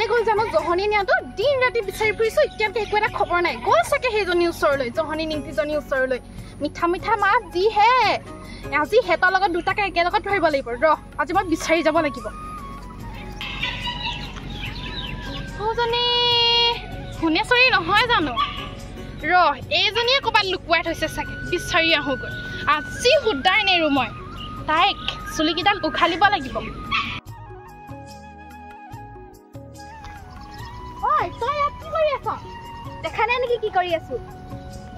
গ'ল জানো জহনী নিয়াটো দিন ৰাতি বিচাৰি ফুৰিছো এতিয়ালৈকে একো এটা খবৰ নাই গ'ল চাগে সেইজনী ওচৰলৈ জহনী নিংকিজনী ওচৰলৈ মিঠা মিঠা মাছ দিহে আজি হেতৰ লগত দুটাকে একেলগত ধৰিব লাগিব ৰ আজি মই বিচাৰি যাব লাগিব ওজনী শুনেশ্বৰী নহয় জানো ৰ এইজনীয়ে ক'ৰবাত লুকুৱাই থৈছে চাগে বিচাৰি আহোঁগৈ আজি সুদ্ধাই নেৰো মই তাইক চুলিকেইডাল উঘালিব লাগিব ঐ তই ইয়াত কি কৰি আছ দেখা নাই নেকি কি কৰি আছো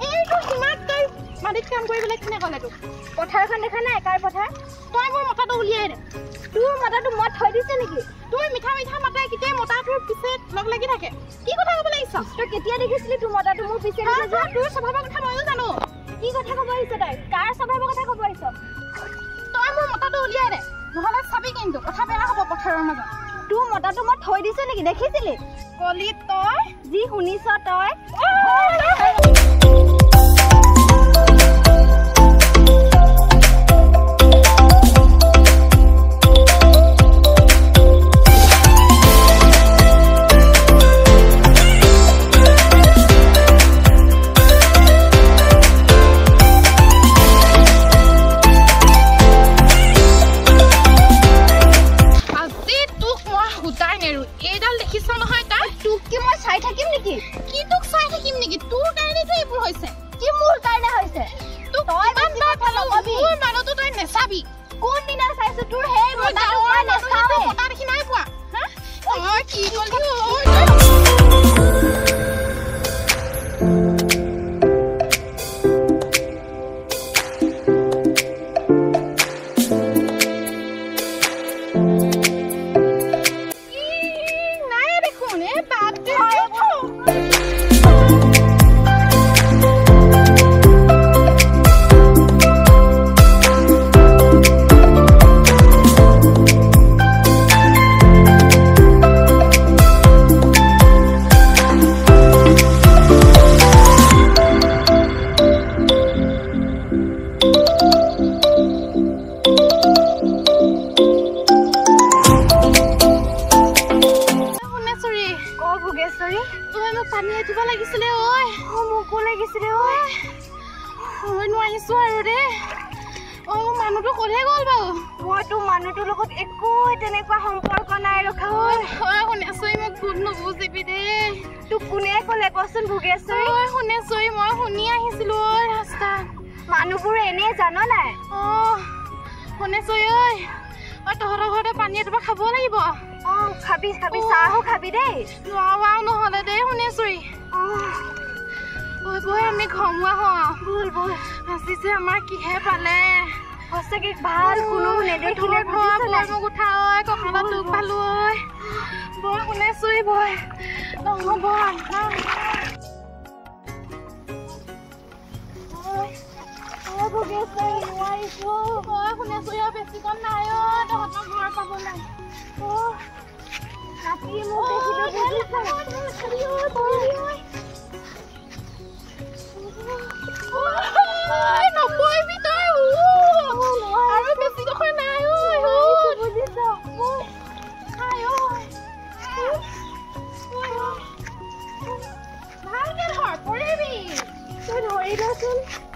এইটো কিমান তই মাটিত কাম কৰিবলৈ কোনে ক'লে তোক পথাৰখন দেখা নাই কাৰ পথাৰ তই মোৰ মতাটো উলিয়াই দে তোৰ মতাটো মই থৈ দিছে নেকি তুমি মিঠা মিঠা মাতাই কেতিয়া মতাটোৰ পিছে লগ লাগি থাকে কি কথা ক'ব লাগিছ তই কেতিয়া দেখিছিলি তোৰ মতাটো মোৰ পিছে তোৰ স্বভাৱৰ কথা ময়ো জানো কি কথা ক'ব আহিছ তই কাৰ স্বভাৱৰ কথা ক'ব আহিছ তই মোৰ মতাটো উলিয়াই দে নহ'লে চাবি কিন্তু কথা বেয়া হ'ব পথাৰৰ মাজত তোৰ মতাটো মই থৈ দিছো নেকি দেখিছিলি কলি তই যি শুনিছ তই Sorry,